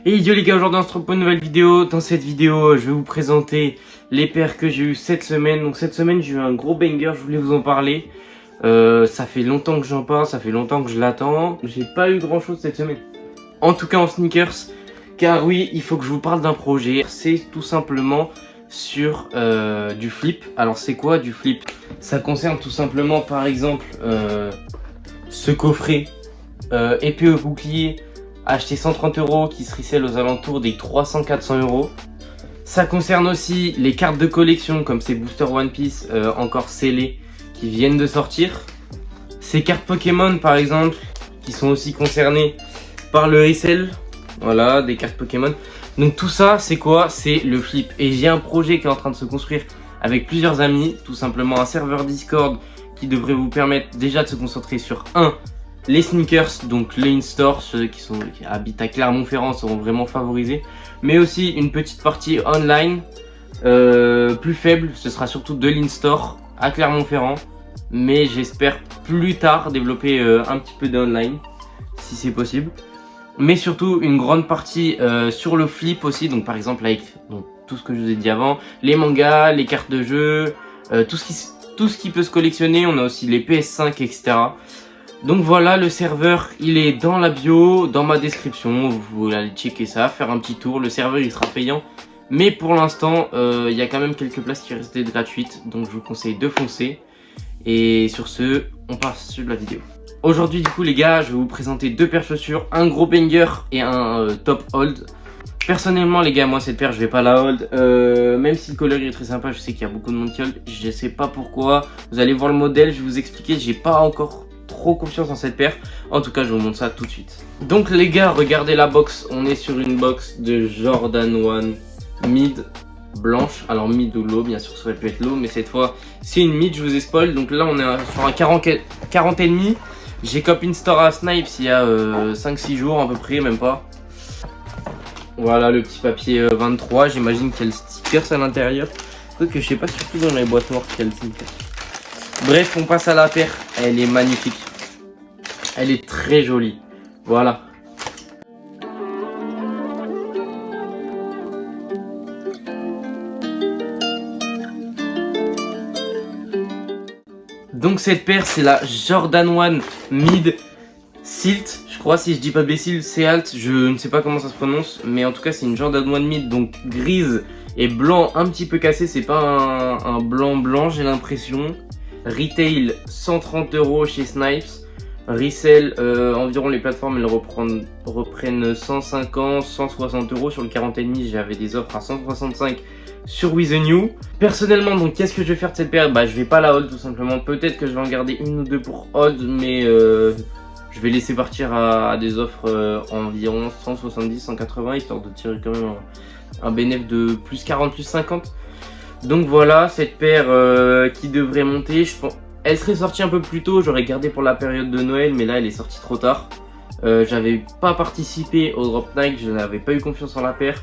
Et yo les gars, aujourd'hui on se retrouve pour une nouvelle vidéo. Dans cette vidéo, je vais vous présenter les paires que j'ai eu cette semaine. Donc cette semaine, j'ai eu un gros banger, je voulais vous en parler. Ça fait longtemps que j'en parle, ça fait longtemps que je l'attends. J'ai pas eu grand chose cette semaine. En tout cas en sneakers. Car oui, il faut que je vous parle d'un projet. C'est tout simplement sur du flip. Alors c'est quoi du flip? Ça concerne tout simplement par exemple ce coffret épée au bouclier acheté 130 € qui se resell aux alentours des 300-400 €. Ça concerne aussi les cartes de collection comme ces boosters One Piece encore scellés qui viennent de sortir. Ces cartes Pokémon par exemple qui sont aussi concernées par le resell. Voilà, des cartes Pokémon. Donc tout ça c'est quoi? C'est le flip. Et j'ai un projet qui est en train de se construire avec plusieurs amis. Tout simplement un serveur Discord qui devrait vous permettre déjà de se concentrer sur les sneakers, donc les in-store, ceux qui habitent à Clermont-Ferrand seront vraiment favorisés. Mais aussi une petite partie online plus faible, ce sera surtout de l'in-store à Clermont-Ferrand. Mais j'espère plus tard développer un petit peu d'online, si c'est possible. Mais surtout une grande partie sur le flip aussi, donc par exemple avec tout ce que je vous ai dit avant, les mangas, les cartes de jeu, tout ce qui peut se collectionner, on a aussi les PS5, etc. Donc voilà, le serveur il est dans la bio, dans ma description, vous allez checker ça, faire un petit tour. Le serveur il sera payant, mais pour l'instant il y a quand même quelques places qui restent gratuites, donc je vous conseille de foncer. Et sur ce, on passe sur la vidéo. Aujourd'hui du coup les gars, je vais vous présenter deux paires de chaussures, un gros banger et un top hold. Personnellement les gars, moi cette paire je vais pas la hold, même si le coloris est très sympa, je sais qu'il y a beaucoup de monde qui hold, je sais pas pourquoi. Vous allez voir le modèle, je vais vous expliquer, j'ai pas encore trop confiance en cette paire. En tout cas je vous montre ça tout de suite. Donc les gars, regardez la box, on est sur une box de Jordan 1 mid blanche. Alors mid ou low, bien sûr ça aurait pu être low, mais cette fois c'est une mid, je vous ai spoil. Donc là on est sur un 40,5. J'ai copé une store à Snipes il y a 5-6 jours à peu près, même pas. Voilà le petit papier 23, j'imagine qu'il y a le stickers à l'intérieur. Peut-être que je sais pas, surtout dans les boîtes noires qu'il y a le sticker. Bref, on passe à la paire, elle est magnifique. Elle est très jolie, voilà. Donc cette paire c'est la Jordan 1 Mid Silt, je crois, si je dis pas Bessil, c'est alt, je ne sais pas comment ça se prononce, mais en tout cas c'est une Jordan 1 Mid, donc grise et blanc un petit peu cassé, c'est pas un blanc j'ai l'impression. Retail 130 € chez Snipes, resell environ les plateformes elles reprennent 150, 160 € sur le 40,5, j'avais des offres à 165 sur With The New. Personnellement donc qu'est-ce que je vais faire de cette paire? Bah je vais pas la hold tout simplement, peut-être que je vais en garder une ou deux pour hold, mais je vais laisser partir à des offres environ 170, 180 histoire de tirer quand même un bénéfice de plus 40, plus 50. Donc voilà, cette paire qui devrait monter, je pense, elle serait sortie un peu plus tôt, j'aurais gardé pour la période de Noël, mais là elle est sortie trop tard. J'avais pas participé au drop night, je n'avais pas eu confiance en la paire.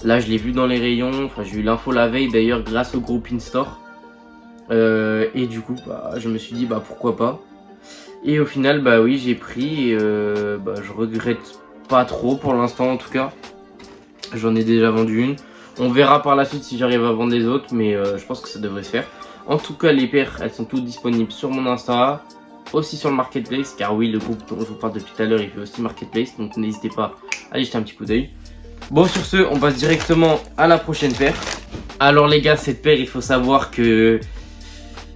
Là je l'ai vu dans les rayons, enfin j'ai eu l'info la veille d'ailleurs grâce au groupe in-store. Et du coup bah, je me suis dit bah pourquoi pas. Et au final bah oui j'ai pris et bah, je regrette pas trop pour l'instant en tout cas. J'en ai déjà vendu une. On verra par la suite si j'arrive à vendre les autres, mais je pense que ça devrait se faire. En tout cas, les paires, elles sont toutes disponibles sur mon Insta, aussi sur le Marketplace, car oui, le groupe dont je vous parle depuis tout à l'heure, il fait aussi Marketplace, donc n'hésitez pas à aller jeter un petit coup d'œil. Bon, sur ce, on passe directement à la prochaine paire. Alors les gars, cette paire, il faut savoir que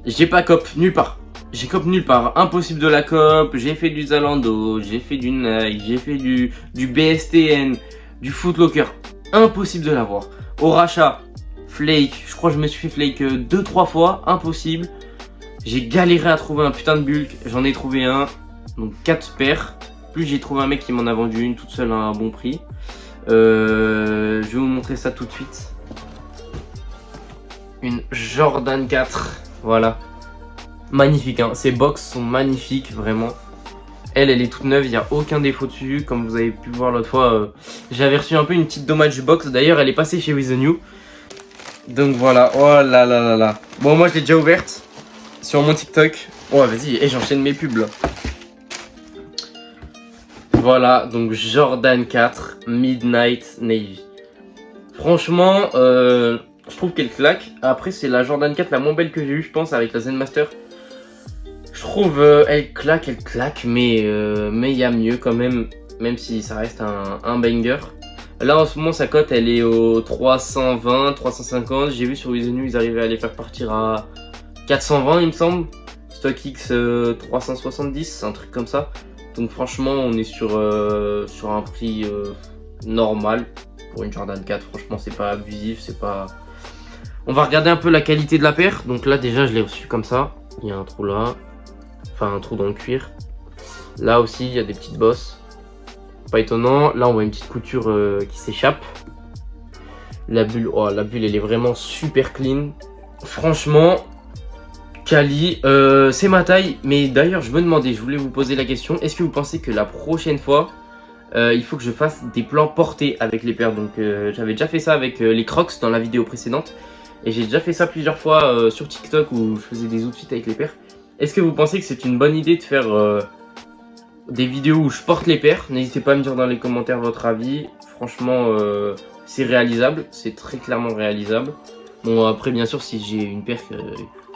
j'ai pas cop nulle part. J'ai cop nulle part, impossible de la cop, j'ai fait du Zalando, j'ai fait du Nike, j'ai fait du BSTN, du Foot Locker, impossible de l'avoir. Au rachat, flake, je crois que je me suis fait flake 2-3 fois, impossible. J'ai galéré à trouver un putain de bulk, j'en ai trouvé un, donc 4 paires. Plus j'ai trouvé un mec qui m'en a vendu une toute seule à un bon prix. Je vais vous montrer ça tout de suite. Une Jordan 4, voilà. Magnifique, hein. Ces box sont magnifiques, vraiment. Elle est toute neuve, il n'y a aucun défaut dessus. Comme vous avez pu voir l'autre fois, j'avais reçu un peu une petite dommage box. D'ailleurs, elle est passée chez With The New. Donc voilà, oh là là là là. Bon, moi je l'ai déjà ouverte sur mon TikTok. Oh, vas-y, et j'enchaîne mes pubs là. Voilà, donc Jordan 4 Midnight Navy. Franchement, je trouve qu'elle claque. Après, c'est la Jordan 4 la moins belle que j'ai eue, je pense, avec la Zen Master. Je trouve elle claque, mais il y a mieux quand même si ça reste un banger. Là, en ce moment, sa cote, elle est au 320, 350. J'ai vu sur Wizenu, ils arrivaient à les faire partir à 420, il me semble. StockX 370, un truc comme ça. Donc franchement, on est sur un prix normal pour une Jordan 4. Franchement, c'est pas abusif, c'est pas... On va regarder un peu la qualité de la paire. Donc là, déjà, je l'ai reçu comme ça. Il y a un trou là. Enfin, un trou dans le cuir. Là aussi, il y a des petites bosses. Pas étonnant. Là, on voit une petite couture qui s'échappe. La bulle, oh, la bulle, elle est vraiment super clean. Franchement... Kali, c'est ma taille, mais d'ailleurs je me demandais, je voulais vous poser la question, est-ce que vous pensez que la prochaine fois, il faut que je fasse des plans portés avec les paires? Donc j'avais déjà fait ça avec les Crocs dans la vidéo précédente, et j'ai déjà fait ça plusieurs fois sur TikTok où je faisais des outfits avec les paires. Est-ce que vous pensez que c'est une bonne idée de faire des vidéos où je porte les paires? N'hésitez pas à me dire dans les commentaires votre avis, franchement c'est réalisable, c'est très clairement réalisable. Bon après bien sûr si j'ai une paire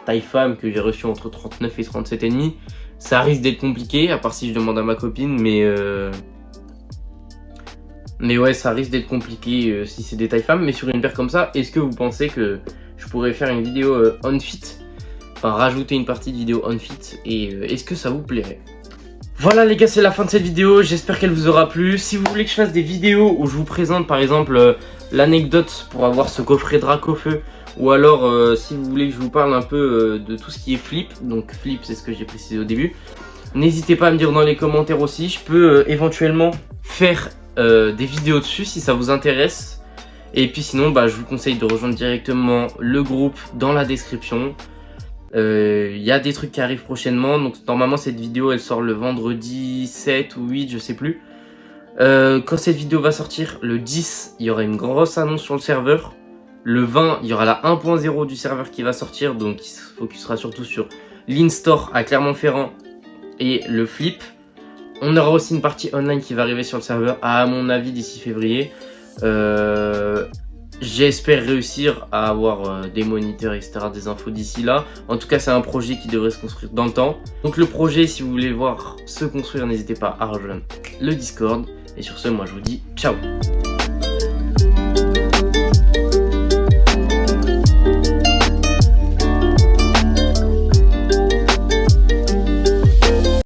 taille femme que j'ai reçue entre 39 et 37,5, ça risque d'être compliqué, à part si je demande à ma copine, mais ouais, ça risque d'être compliqué si c'est des tailles femmes. Mais sur une paire comme ça, est-ce que vous pensez que je pourrais faire une vidéo on fit, enfin rajouter une partie de vidéo on fit, et est-ce que ça vous plairait? Voilà les gars, c'est la fin de cette vidéo, j'espère qu'elle vous aura plu. Si vous voulez que je fasse des vidéos où je vous présente par exemple l'anecdote pour avoir ce coffret Dracofeu, ou alors si vous voulez que je vous parle un peu de tout ce qui est flip, donc flip c'est ce que j'ai précisé au début, n'hésitez pas à me dire dans les commentaires aussi, je peux éventuellement faire des vidéos dessus si ça vous intéresse. Et puis sinon bah, je vous conseille de rejoindre directement le groupe dans la description. Il y a des trucs qui arrivent prochainement, donc normalement cette vidéo elle sort le vendredi 7 ou 8, je sais plus. Quand cette vidéo va sortir, le 10, il y aura une grosse annonce sur le serveur. Le 20, il y aura la 1.0 du serveur qui va sortir, donc il se focusera surtout sur l'in-store à Clermont-Ferrand et le flip. On aura aussi une partie online qui va arriver sur le serveur, à mon avis, d'ici février. J'espère réussir à avoir des moniteurs, etc., des infos d'ici là. En tout cas, c'est un projet qui devrait se construire dans le temps. Donc le projet, si vous voulez voir se construire, n'hésitez pas à rejoindre le Discord. Et sur ce, moi je vous dis ciao!